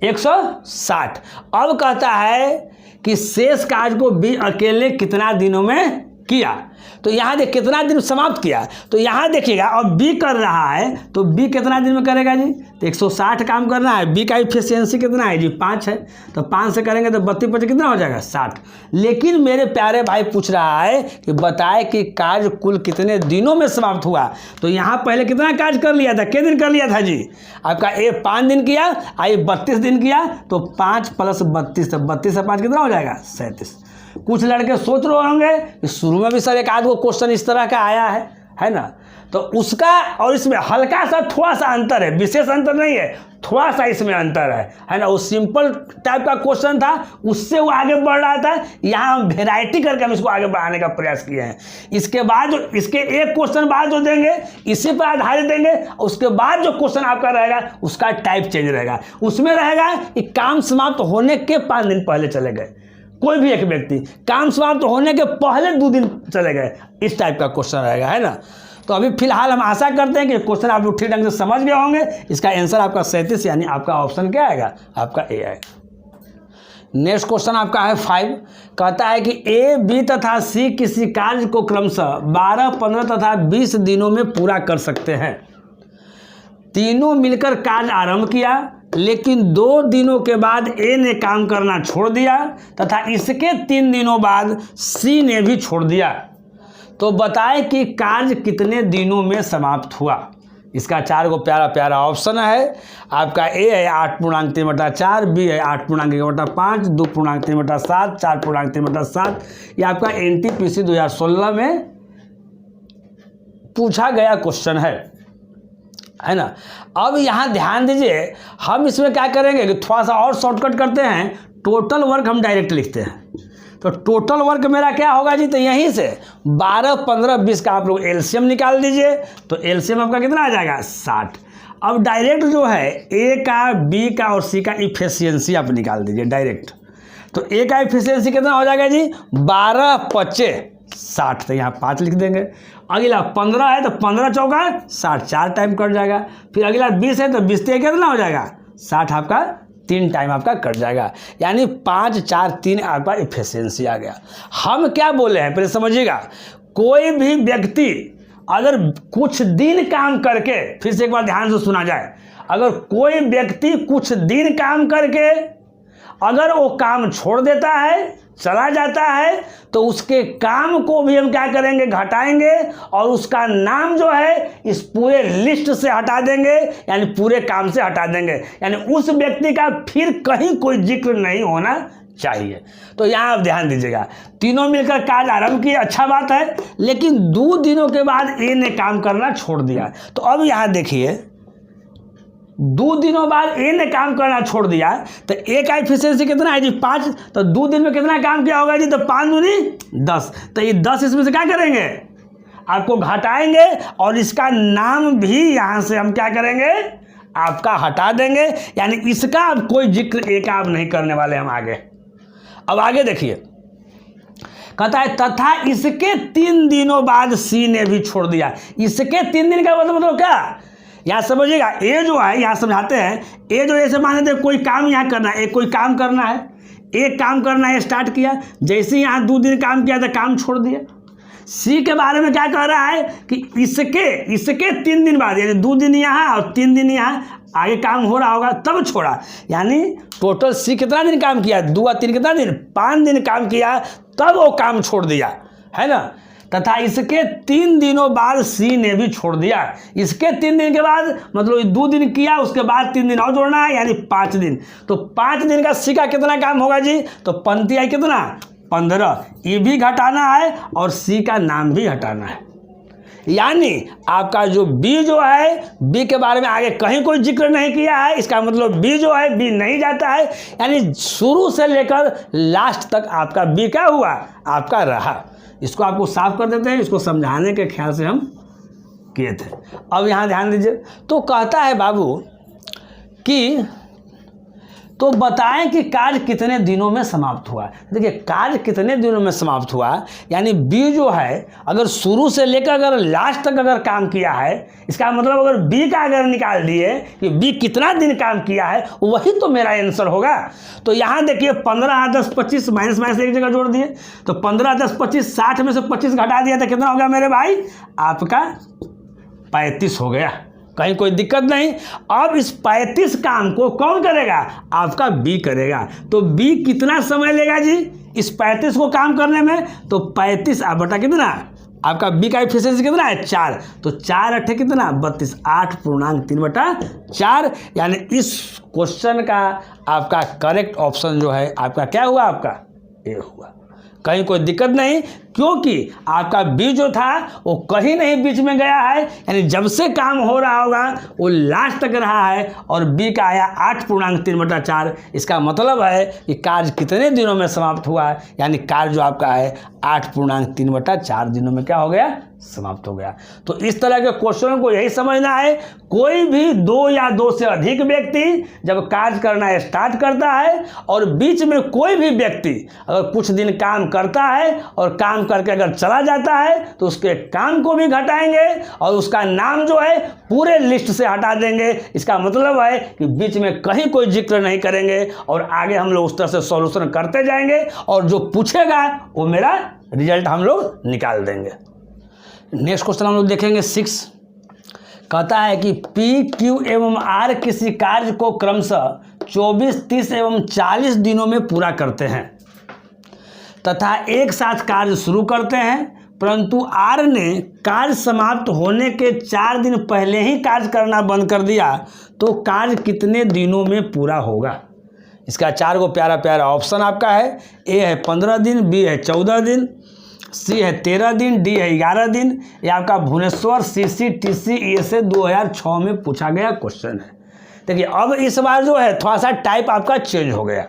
160। अब कहता है कि शेष कार्य को बी अकेले कितना दिनों में किया। तो यहाँ देख कितना दिन समाप्त किया, तो यहाँ देखिएगा अब बी कर रहा है तो बी कितना दिन में करेगा जी, तो 160 काम करना है। बी का इफिशियंसी कितना है जी, 5 है, तो 5 से करेंगे तो 32 कितना हो जाएगा, 60। लेकिन मेरे प्यारे भाई पूछ रहा है कि बताए कि कार्य कुल कितने दिनों में समाप्त हुआ। तो यहाँ पहले कितना कार्य कर लिया था, कितने दिन कर लिया था जी, आपका ए 5 दिन किया, आई 32 दिन किया, तो 5 + 32, तो 32 से 5 कितना हो जाएगा, 37। कुछ लड़के सोच रहे होंगे कि शुरू में भी सर एक आध को क्वेश्चन इस तरह का आया है ना, तो उसका और इसमें हल्का सा थोड़ा सा अंतर है, विशेष अंतर नहीं है, थोड़ा सा इसमें अंतर है ना। वो सिंपल टाइप का क्वेश्चन था, उससे वो आगे बढ़ रहा था, यहाँ हम वेराइटी करके हम इसको आगे बढ़ाने का प्रयास किए हैं। इसके बाद जो इसके एक क्वेश्चन बाद जो देंगे इसी पर आधारित देंगे, उसके बाद जो क्वेश्चन आपका रहेगा उसका टाइप चेंज रहेगा। उसमें रहेगा कि काम समाप्त होने के 5 दिन पहले चले गए, कोई भी एक व्यक्ति काम समाप्त होने के पहले 2 दिन चले गए, इस टाइप का क्वेश्चन रहेगा, है ना। तो अभी फिलहाल हम आशा करते हैं कि क्वेश्चन आप लोग ठीक ढंग से समझ गए होंगे। इसका आंसर आपका 37, यानी आपका ऑप्शन क्या आएगा, आपका ए आएगा। नेक्स्ट क्वेश्चन आपका है 5, कहता है कि ए बी तथा सी किसी कार्य को क्रमशः 12, 15 तथा 20 दिनों में पूरा कर सकते हैं। तीनों मिलकर कार्य आरंभ किया, लेकिन 2 दिनों के बाद ए ने काम करना छोड़ दिया तथा इसके 3 दिनों बाद सी ने भी छोड़ दिया। तो बताए कि कार्य कितने दिनों में समाप्त हुआ। इसका 4 को प्यारा प्यारा ऑप्शन है। आपका ए है 8.3/4, बी है 8.1/5, 2.3/7, 4.3/7। यह आपका NTPC 2016 में पूछा गया क्वेश्चन है ना। अब यहाँ ध्यान दीजिए, हम इसमें क्या करेंगे कि थोड़ा सा और शॉर्टकट करते हैं, टोटल वर्क हम डायरेक्ट लिखते हैं। तो टोटल वर्क मेरा क्या होगा जी, तो यहीं से 12, 15, 20 का आप लोग एलसीएम निकाल दीजिए। तो एलसीएम आपका कितना आ जाएगा 60। अब डायरेक्ट जो है ए का, बी का और सी का इफिशियंसी आप निकाल दीजिए डायरेक्ट। तो ए का इफिशियंसी कितना हो जाएगा जी, 12, 25, 60। तो यहाँ 5 लिख देंगे। अगला 15 है तो 15 चौका 60, 4 टाइम कट जाएगा। फिर अगला 20 है तो 20 से कितना हो जाएगा 60, आपका 3 टाइम आपका कट जाएगा। यानी 5, 4, 3 आपका इफिशियंसी आ गया। हम क्या बोले हैं पहले समझिएगा, कोई भी व्यक्ति अगर कुछ दिन काम करके, फिर से एक बार ध्यान से सुना जाए, अगर कोई व्यक्ति कुछ दिन काम करके अगर वो काम छोड़ देता है, चला जाता है, तो उसके काम को भी हम क्या करेंगे, घटाएंगे और उसका नाम जो है इस पूरे लिस्ट से हटा देंगे, यानी पूरे काम से हटा देंगे। यानी उस व्यक्ति का फिर कहीं कोई जिक्र नहीं होना चाहिए। तो यहाँ आप ध्यान दीजिएगा, तीनों मिलकर कार्य आरंभ किया, अच्छा बात है, लेकिन 2 दिनों के बाद ए ने काम करना छोड़ दिया। तो अब यहाँ देखिए 2 दिनों बाद ए ने काम करना छोड़ दिया, तो ए का इफिशियंसी कितना है जी 5। तो 2 दिन में कितना काम किया होगा जी, तो 5 दूनी 10। तो ये 10 इसमें से क्या करेंगे, आपको घटाएंगे और इसका नाम भी यहाँ से हम क्या करेंगे, आपका हटा देंगे। यानी इसका अब कोई जिक्र ए का आप नहीं करने वाले हम आगे। अब आगे देखिए, कहता है तथा इसके 3 दिनों बाद सी ने भी छोड़ दिया। इसके 3 दिन का मतलब क्या, यहाँ समझिएगा, ए जो है यहाँ समझाते हैं, ए जो ऐसे माने थे कोई काम यहाँ करना है, कोई काम करना है, एक काम करना है, स्टार्ट किया, जैसे यहाँ 2 दिन काम किया तो काम छोड़ दिया। सी के बारे में क्या कह रहा है कि इसके 3 दिन बाद, यानी 2 दिन यहाँ और 3 दिन यहाँ आगे काम हो रहा होगा तब छोड़ा। यानी टोटल सी कितना दिन काम किया, 2 और 3 कितना दिन, 5 दिन काम किया, तब वो काम छोड़ दिया, है ना। तथा इसके 3 दिनों बाद सी ने भी छोड़ दिया। इसके 3 दिन के बाद मतलब 2 दिन किया, उसके बाद 3 दिन और जोड़ना है, यानी 5 दिन। तो 5 दिन का सी का कितना काम होगा जी, तो पंक्ति आई कितना 15, ये भी घटाना है और सी का नाम भी हटाना है। यानी आपका जो बी जो है, बी के बारे में आगे कहीं कोई जिक्र नहीं किया है, इसका मतलब बी जो है, बी नहीं जाता है। यानी शुरू से लेकर लास्ट तक आपका बी क्या हुआ, आपका रहा। इसको आपको साफ कर देते हैं, इसको समझाने के ख्याल से हम किए थे। अब यहाँ ध्यान दीजिए, तो कहता है बाबू कि तो बताएं कि कार्य कितने दिनों में समाप्त हुआ। देखिए कार्य कितने दिनों में समाप्त हुआ, यानी बी जो है अगर शुरू से लेकर अगर लास्ट तक अगर काम किया है, इसका मतलब अगर बी का अगर निकाल दिए कि बी कितना दिन काम किया है, वही तो मेरा आंसर होगा। तो यहाँ देखिए 15, 10, 25 माइनस माइनस एक जगह जोड़ दिए, तो 15, 10, 25, 60 में से 25 घटा दिया तो कितना हो गया मेरे भाई, आपका 35 हो गया। कहीं कोई दिक्कत नहीं। अब इस 35 काम को कौन करेगा, आपका बी करेगा। तो बी कितना समय लेगा जी इस 35 को काम करने में, तो 35 आप बटा कितना, आपका बी का एफिशिएंसी कितना है 4, तो 4 अट्ठे कितना 32, 8.3/4। यानी इस क्वेश्चन का आपका करेक्ट ऑप्शन जो है आपका क्या हुआ, आपका ए हुआ। कहीं कोई दिक्कत नहीं, क्योंकि आपका बी जो था वो कहीं नहीं बीच में गया है, यानी जब से काम हो रहा होगा वो लास्ट तक रहा है, और बी का आया 8.3/4। इसका मतलब है कि कार्य कितने दिनों में समाप्त हुआ है, यानी कार्य जो आपका है 8.3/4 दिनों में क्या हो गया, समाप्त हो गया। तो इस तरह के क्वेश्चन को यही समझना है, कोई भी 2 या 2 से अधिक व्यक्ति जब कार्य करना स्टार्ट करता है और बीच में कोई भी व्यक्ति अगर कुछ दिन काम करता है और काम करके अगर चला जाता है, तो उसके काम को भी घटाएंगे और उसका नाम जो है पूरे लिस्ट से हटा देंगे। इसका मतलब है कि बीच में कहीं कोई जिक्र नहीं करेंगे, और आगे हम लोग उस तरह से सॉल्यूशन करते जाएंगे, और जो पूछेगा वो मेरा रिजल्ट हम लोग निकाल देंगे। नेक्स्ट क्वेश्चन हम लोग देखेंगे 6। कहता है कि पी, क्यू एवं आर किसी कार्य को क्रमशः 24, 30 एवं 40 दिनों में पूरा करते हैं तथा एक साथ कार्य शुरू करते हैं, परंतु आर ने कार्य समाप्त होने के 4 दिन पहले ही कार्य करना बंद कर दिया, तो कार्य कितने दिनों में पूरा होगा। इसका 4 को प्यारा प्यारा ऑप्शन आपका है। ए है 15 दिन, बी है 14 दिन, सी है 13 दिन, डी है 11 दिन। ये आपका भुवनेश्वर CCTC से 2006 में पूछा गया क्वेश्चन है। देखिए अब इस बार जो है थोड़ा सा टाइप आपका चेंज हो गया।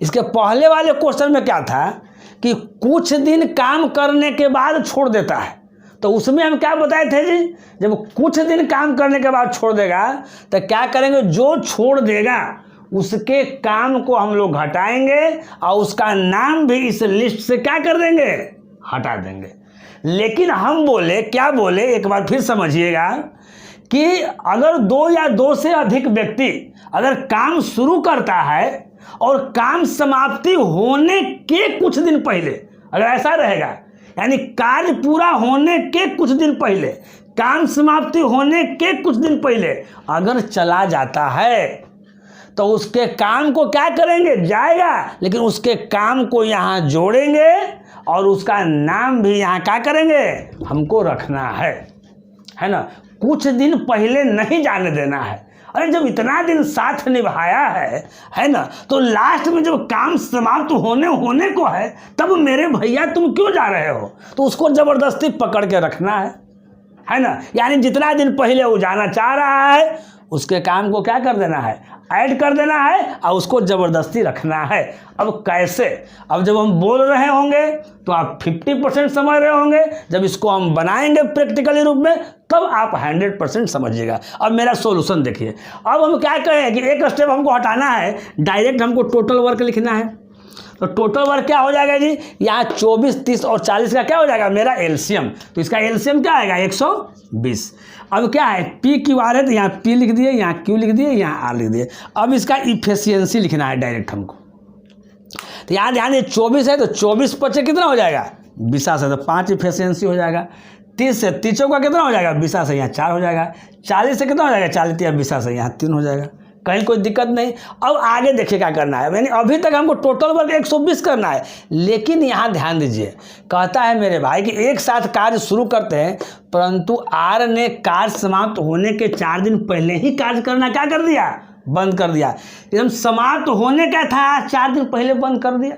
इसके पहले वाले क्वेश्चन में क्या था कि कुछ दिन काम करने के बाद छोड़ देता है। तो उसमें हम क्या बताए थे जी, जब कुछ दिन काम करने के बाद छोड़ देगा तो क्या करेंगे, जो छोड़ देगा उसके काम को हम लोग घटाएंगे और उसका नाम भी इस लिस्ट से क्या कर देंगे, हटा देंगे। लेकिन हम बोले, क्या बोले, एक बार फिर समझिएगा कि अगर दो या दो से अधिक व्यक्ति अगर काम शुरू करता है और काम समाप्ति होने के कुछ दिन पहले अगर ऐसा रहेगा, यानी कार्य पूरा होने के कुछ दिन पहले, काम समाप्ति होने के कुछ दिन पहले अगर चला जाता है तो उसके काम को क्या करेंगे, जाएगा, लेकिन उसके काम को यहाँ जोड़ेंगे और उसका नाम भी यहाँ क्या करेंगे, हमको रखना है ना। कुछ दिन पहले नहीं जाने देना है। अरे जब इतना दिन साथ निभाया है ना, तो लास्ट में जब काम समाप्त होने को है तब मेरे भैया तुम क्यों जा रहे हो, तो उसको जबरदस्ती पकड़ के रखना है ना। यानी जितना दिन पहले वो जाना चाह रहा है उसके काम को क्या कर देना है, ऐड कर देना है और उसको ज़बरदस्ती रखना है। अब कैसे, अब जब हम बोल रहे होंगे तो आप 50% समझ रहे होंगे, जब इसको हम बनाएंगे प्रैक्टिकली रूप में तब आप 100% समझिएगा। अब मेरा सॉल्यूशन देखिए। अब हम क्या कहें कि एक स्टेप हमको हटाना है, डायरेक्ट हमको टोटल वर्क लिखना है। तो टोटल वर्क क्या हो जाएगा जी, यहाँ 24, 30 और 40 का क्या हो जाएगा, मेरा एलसीएम। तो इसका एलसीएम क्या आएगा, 120। अब क्या है, पी क्यू आर है तो यहाँ पी लिख दिए, यहाँ क्यू लिख दिए, यहाँ आर लिख दिए। अब इसका इफिशियंसी लिखना है डायरेक्ट हमको। तो यहाँ ध्यान दिए 24 है तो 24 पचे कितना हो जाएगा, 20 है तो 5 इफिशियंसी हो जाएगा। 30 से 30 का कितना हो जाएगा, 20 से यहाँ 4 हो जाएगा। 40 से कितना हो जाएगा, 40 या 20 से यहाँ 3 हो जाएगा। कहीं कोई दिक्कत नहीं। अब आगे देखिए क्या करना है, यानी अभी तक हमको टोटल वर्क 120 करना है, लेकिन यहाँ ध्यान दीजिए, कहता है मेरे भाई कि एक साथ कार्य शुरू करते हैं, परंतु आर ने कार्य समाप्त होने के 4 दिन पहले ही कार्य करना क्या कर दिया, बंद कर दिया। एकदम समाप्त होने का था 4 दिन पहले बंद कर दिया।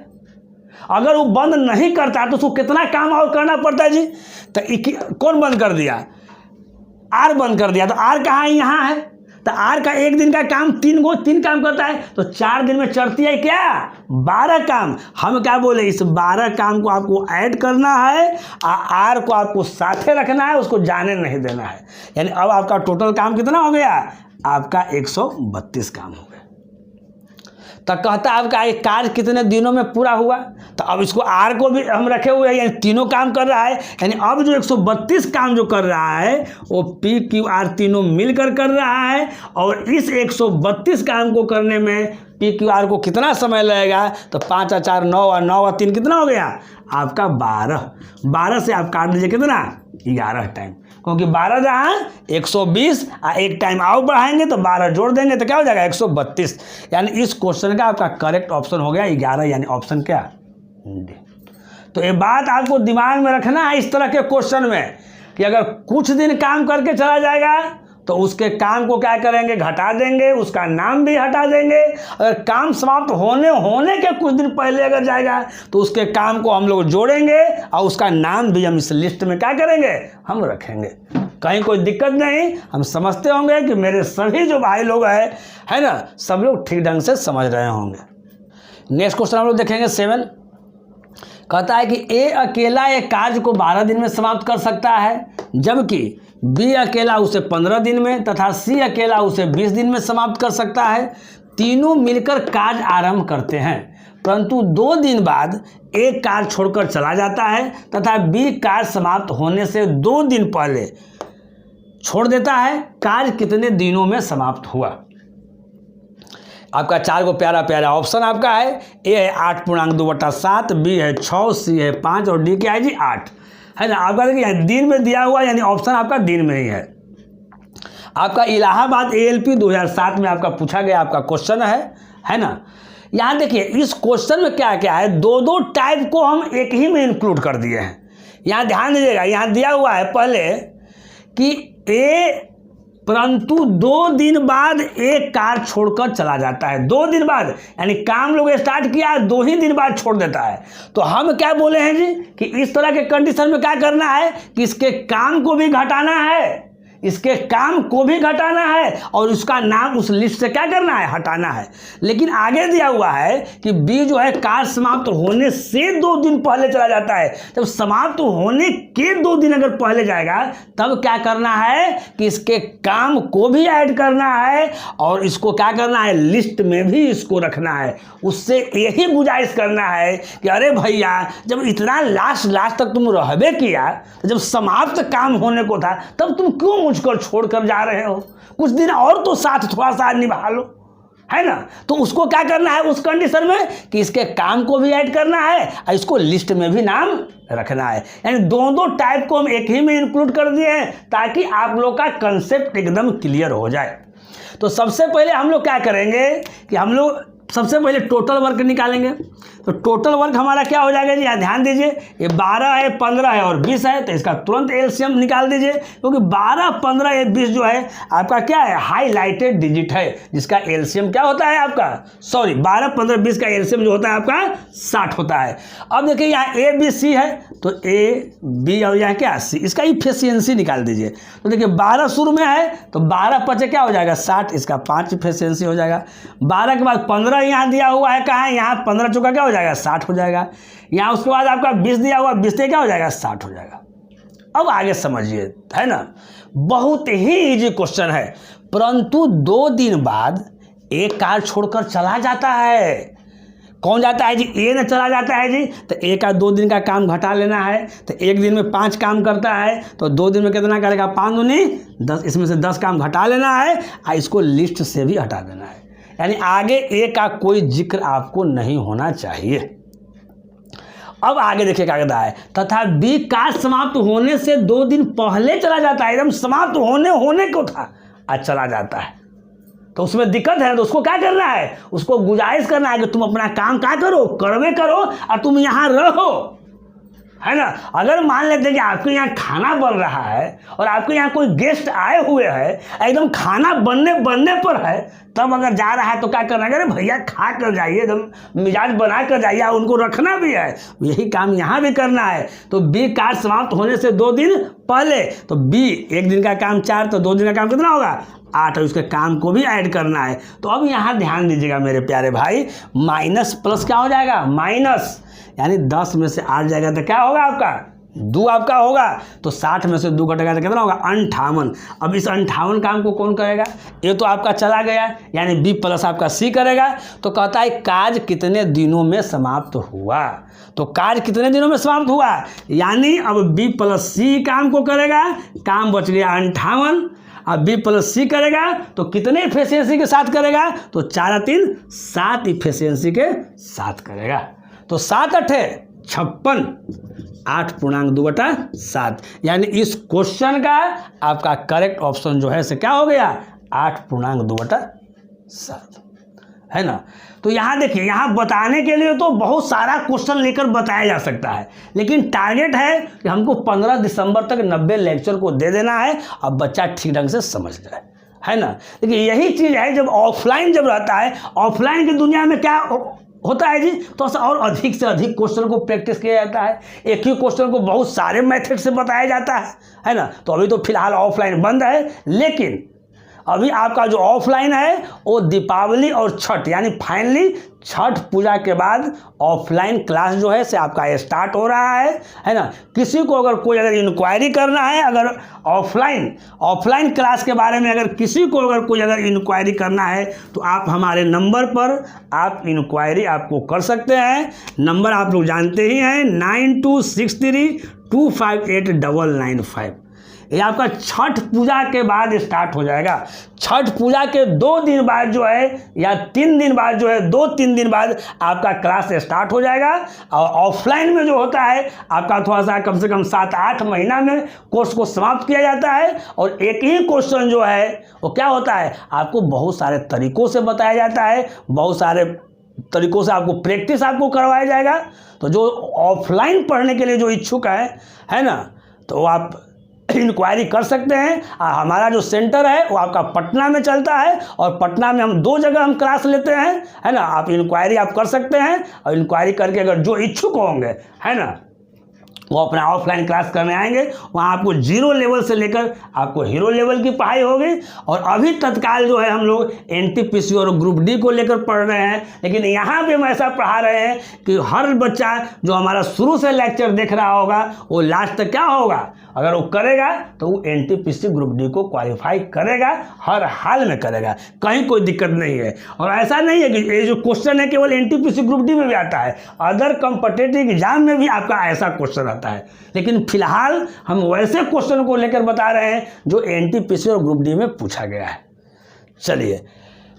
अगर वो बंद नहीं करता तो उसको कितना काम और करना पड़ता है जी, तो कौन बंद कर दिया, आर बंद कर दिया। तो आर कहाँ है, यहाँ है। तो आर का एक दिन का काम 3 काम करता है, तो 4 दिन में चढ़ती है क्या, 12 काम। हम क्या बोले, इस 12 काम को आपको ऐड करना है और आर को आपको साथे रखना है, उसको जाने नहीं देना है। यानी अब आपका टोटल काम कितना हो गया, आपका 132 काम हो गया। तो कहता है आपका एक कार्य कितने दिनों में पूरा हुआ, तो अब इसको आर को भी हम रखे हुए हैं, यानी तीनों काम कर रहा है। यानी अब जो 132 काम जो कर रहा है वो पी क्यू आर तीनों मिलकर कर रहा है, और इस 132 काम को करने में पी क्यू आर को कितना समय लगेगा, तो 5 और 4 9 और 9 और 3 कितना हो गया, आपका 12 से आप काट लीजिए कितना, 11 टाइम, क्योंकि 12 जहाँ 120 और एक टाइम और बढ़ाएंगे तो 12 जोड़ देंगे तो क्या हो जाएगा 132। यानी इस क्वेश्चन का आपका करेक्ट ऑप्शन हो गया 11, यानी ऑप्शन क्या, डी। तो ये बात आपको दिमाग में रखना है इस तरह के क्वेश्चन में कि अगर कुछ दिन काम करके चला जाएगा तो उसके काम को क्या करेंगे, घटा देंगे, उसका नाम भी हटा देंगे। अगर काम समाप्त होने के कुछ दिन पहले अगर जाएगा तो उसके काम को हम लोग जोड़ेंगे और उसका नाम भी हम इस लिस्ट में क्या करेंगे, हम रखेंगे। कहीं कोई दिक्कत नहीं, हम समझते होंगे कि मेरे सभी जो भाई लोग है ना, सब लोग ठीक ढंग से समझ रहे होंगे। नेक्स्ट क्वेश्चन हम लोग देखेंगे 7। कहता है कि ए अकेला एक कार्य को 12 दिन में समाप्त कर सकता है, जबकि बी अकेला उसे 15 दिन में तथा सी अकेला उसे 20 दिन में समाप्त कर सकता है। तीनों मिलकर कार्य आरंभ करते हैं, परंतु 2 दिन बाद एक कार्य छोड़कर चला जाता है तथा बी कार्य समाप्त होने से 2 दिन पहले छोड़ देता है। कार्य कितने दिनों में समाप्त हुआ। आपका 4 को प्यारा प्यारा ऑप्शन आपका है। ए है 8.2/7, बी है 6, सी है 5 और डी क्या है जी 8, है ना। आपका देखिए दिन में दिया हुआ, यानी ऑप्शन आपका दिन में ही है। आपका इलाहाबाद एएलपी 2007 में आपका पूछा गया आपका क्वेश्चन है ना। यहाँ देखिए इस क्वेश्चन में क्या क्या है, 2 टाइप को हम एक ही में इंक्लूड कर दिए हैं। यहाँ ध्यान दीजिएगा, यहाँ दिया हुआ है पहले कि ए परंतु 2 दिन बाद एक कार छोड़कर चला जाता है। 2 दिन बाद, यानी काम लोग स्टार्ट किया 2 ही दिन बाद छोड़ देता है। तो हम क्या बोले हैं जी कि इस तरह के कंडीशन में क्या करना है कि इसके काम को भी घटाना है, इसके काम को भी घटाना है और उसका नाम उस लिस्ट से क्या करना है, हटाना है। लेकिन आगे दिया हुआ है कि बी जो है कार्य समाप्त होने से 2 दिन पहले चला जाता है। जब समाप्त होने के 2 दिन अगर पहले जाएगा तब क्या करना है कि इसके काम को भी ऐड करना है और इसको क्या करना है, लिस्ट में भी इसको रखना है। उससे यही गुजारिश करना है कि अरे भैया जब इतना लास्ट तक तुम रहबे किया तो जब समाप्त काम होने को था तब तुम क्यों मुझको छोड़कर जा रहे हो, कुछ दिन और तो साथ थोड़ा सा निभा लो, है ना। तो उसको क्या करना है उस कंडीशन में कि इसके काम को भी ऐड करना है और इसको लिस्ट में भी नाम रखना है। यानी दोनों टाइप को हम एक ही में इंक्लूड कर दिए हैं ताकि आप लोग का कंसेप्ट एकदम क्लियर हो जाए। तो सबसे पहले हम लोग क्या करेंगे कि हम लोग सबसे पहले टोटल वर्क निकालेंगे। तो टोटल वर्क हमारा क्या हो जाएगा जी, यहाँ ध्यान दीजिए, ये 12 है, 15 है और 20 है, तो इसका तुरंत एलसीएम निकाल दीजिए क्योंकि 12, 15 या 20 जो है आपका क्या है, हाईलाइटेड डिजिट है जिसका एलसीएम क्या होता है आपका, 12, 15, 20 का एलसीएम जो होता है आपका 60 होता है। अब देखिए यहाँ ए बी सी है तो ए बी और यहाँ क्या सी, इसका इफिशियंसी निकाल दीजिए। तो देखिए 12 शुरू में है तो 12 पचे क्या हो जाएगा 60, इसका 5 इफिशियंसी हो जाएगा। 12 के बाद 15 यहाँ दिया हुआ है, कहाँ है यहाँ 15 चौका क्या हो जाएगा 60 हो जाएगा। यहाँ उसके बाद आपका 20 दिया हुआ, 20 से क्या हो जाएगा 60 हो जाएगा। अब आगे समझिए, है ना, बहुत ही इजी क्वेश्चन है, परंतु 2 दिन बाद एक कार छोड़कर चला जाता है। कौन जाता है जी, ए ने चला जाता है जी। तो ए का 2 दिन का काम घटा लेना है, तो 1 दिन में 5 काम करता है तो 2 दिन में कितना करेगा 5 दूनी 10, इसमें से 10 काम घटा लेना है और इसको लिस्ट से भी हटा देना है। यानी आगे ए का कोई जिक्र आपको नहीं होना चाहिए। अब आगे देखिए क्या कहता है, तथा बी कार्य समाप्त होने से 2 दिन पहले चला जाता है, एकदम समाप्त होने को था आज चला जाता है, तो उसमें दिक्कत है। तो उसको क्या करना है, उसको गुजारिश करना है कि तुम अपना काम क्या करो, करवे करो और तुम यहाँ रहो, है ना। अगर मान लेते कि आपके यहाँ खाना बन रहा है और आपके यहाँ कोई गेस्ट आए हुए हैं, एकदम खाना बनने पर है, तब अगर जा रहा है तो क्या करना है, अरे भैया खा कर जाइए, एकदम मिजाज बना कर जाइए, उनको रखना भी है, यही काम यहाँ भी करना है। तो बी कार्य समाप्त होने से 2 दिन पहले, तो बी 1 दिन का काम 4, तो 2 दिन का काम कितना होगा 8, और उसके काम को भी ऐड करना है। तो अब यहाँ ध्यान दीजिएगा मेरे प्यारे भाई, माइनस प्लस क्या हो जाएगा माइनस, यानी 10 में से 8 जाएगा तो क्या होगा आपका 2 आपका होगा, तो 60 में से 2 घटेगा तो कितना होगा 58। अब इस 58 काम को कौन करेगा, ये तो आपका चला गया, यानी बी प्लस आपका सी करेगा। तो कहता है कार्य कितने दिनों में समाप्त हुआ, तो कार्य कितने दिनों में समाप्त हुआ, यानी अब बी प्लस सी काम को करेगा, काम बच गया 58। अब बी प्लस सी करेगा तो कितने इफिशियंसी के साथ करेगा, तो 4 3 7 इफिशियंसी के साथ करेगा। तो 7 8 56, 8.2/7, यानी इस क्वेश्चन का आपका करेक्ट ऑप्शन जो है से क्या हो गया 8.2/7, है ना। तो यहाँ देखिए, यहाँ बताने के लिए तो बहुत सारा क्वेश्चन लेकर बताया जा सकता है, लेकिन टारगेट है कि हमको 15 दिसंबर तक 90 लेक्चर को दे देना है, अब बच्चा ठीक ढंग से समझ जाए, है ना। देखिए यही चीज़ है, जब ऑफलाइन जब रहता है, ऑफलाइन की दुनिया में क्या होता है जी, तो और अधिक से अधिक क्वेश्चन को प्रैक्टिस किया जाता है, एक ही क्वेश्चन को बहुत सारे मेथड से बताया जाता है ना। तो अभी तो फिलहाल ऑफलाइन बंद है, लेकिन अभी आपका जो ऑफलाइन है वो दीपावली और छठ, यानी फाइनली छठ पूजा के बाद ऑफलाइन क्लास जो है से आपका स्टार्ट हो रहा है ना। किसी को अगर कोई अगर इंक्वायरी करना है, अगर ऑफलाइन क्लास के बारे में अगर किसी को अगर कोई अगर इंक्वायरी करना है तो आप हमारे नंबर पर आप इंक्वायरी आपको कर सकते हैं। नंबर आप लोग जानते ही हैं 9263258995। ये आपका छठ पूजा के बाद स्टार्ट हो जाएगा। छठ पूजा के 2 दिन बाद जो है या 3 दिन बाद जो है, 2-3 दिन बाद आपका क्लास स्टार्ट हो जाएगा। और ऑफलाइन में जो होता है आपका थोड़ा सा कम से कम 7-8 महीना में कोर्स को समाप्त किया जाता है। और एक ही क्वेश्चन जो है वो क्या होता है, आपको बहुत सारे तरीक़ों से बताया जाता है, बहुत सारे तरीक़ों से आपको प्रैक्टिस आपको करवाया जाएगा। तो जो ऑफलाइन पढ़ने के लिए जो इच्छुक है ना, तो आप इंक्वायरी कर सकते हैं। हमारा जो सेंटर है वो आपका पटना में चलता है, और पटना में हम 2 जगह हम क्लास लेते हैं, है ना। आप इंक्वायरी आप कर सकते हैं, और इंक्वायरी करके अगर जो इच्छुक होंगे, है ना, वो अपना ऑफलाइन क्लास करने आएंगे, वहाँ आपको 0 लेवल से लेकर आपको हीरो लेवल की पढ़ाई होगी। और अभी तत्काल जो है हम लोग NTPC और ग्रुप डी को लेकर पढ़ रहे हैं, लेकिन यहाँ पे हम ऐसा पढ़ा रहे हैं कि हर बच्चा जो हमारा शुरू से लेक्चर देख रहा होगा वो लास्ट तक क्या होगा, अगर वो करेगा तो वो NTPC ग्रुप डी को क्वालिफाई करेगा, हर हाल में करेगा, कहीं कोई दिक्कत नहीं है। और ऐसा नहीं है कि ये जो क्वेश्चन है केवल NTPC ग्रुप डी में भी आता है, अदर कॉम्पिटिटिव एग्जाम में भी आपका ऐसा क्वेश्चन आता है, लेकिन फिलहाल हम वैसे क्वेश्चन को लेकर बता रहे हैं जो NTPC और ग्रुप डी में पूछा गया है। चलिए,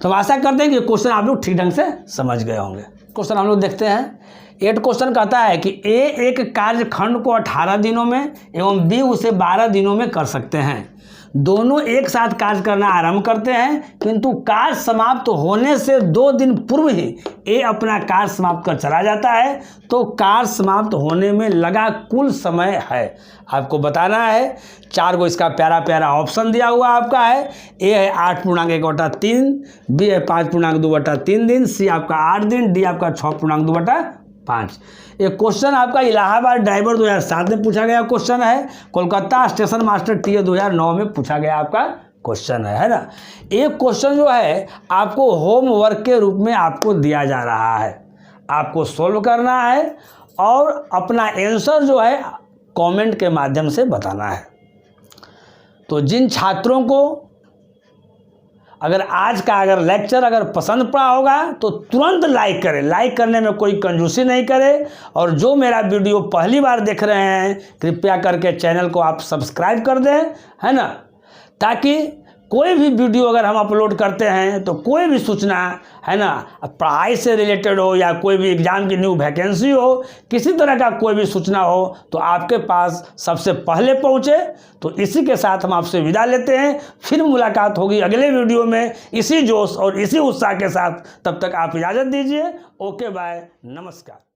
तो हम आशा करते हैं कि क्वेश्चन आप लोग ठीक ढंग से समझ गए होंगे। क्वेश्चन हम लोग देखते हैं। 8 क्वेश्चन कहता है कि A एक कार्यखंड को 18 दिनों में एवं B उसे 12 दिनों में कर सकते हैं। दोनों एक साथ कार्य करना आरंभ करते हैं, किंतु कार्य समाप्त होने से 2 दिन पूर्व ही A अपना कार्य समाप्त कर चला जाता है, तो कार्य समाप्त होने में लगा कुल समय है आपको बताना है। 4 को इसका प्यारा प्यारा ऑप्शन दिया हुआ आपका है। A है 8.1/3, B है 5.2/3 दिन, C आपका 8 दिन, D आपका 6.2/5। एक क्वेश्चन आपका इलाहाबाद ड्राइवर 2007 में पूछा गया क्वेश्चन है, कोलकाता स्टेशन मास्टर टीए 2009 में पूछा गया आपका क्वेश्चन है ना। एक क्वेश्चन जो है आपको होमवर्क के रूप में आपको दिया जा रहा है, आपको सोल्व करना है और अपना आंसर जो है कमेंट के माध्यम से बताना है। तो जिन छात्रों को अगर आज का लेक्चर पसंद पड़ा होगा तो तुरंत लाइक करें, लाइक करने में कोई कंजूसी नहीं करें। और जो मेरा वीडियो पहली बार देख रहे हैं कृपया करके चैनल को आप सब्सक्राइब कर दें, है ना, ताकि कोई भी वीडियो अगर हम अपलोड करते हैं तो कोई भी सूचना, है ना, पढ़ाई से रिलेटेड हो या कोई भी एग्ज़ाम की न्यू वैकेंसी हो, किसी तरह का कोई भी सूचना हो तो आपके पास सबसे पहले पहुंचे। तो इसी के साथ हम आपसे विदा लेते हैं, फिर मुलाकात होगी अगले वीडियो में इसी जोश और इसी उत्साह के साथ। तब तक आप इजाज़त दीजिए। ओके, बाय, नमस्कार।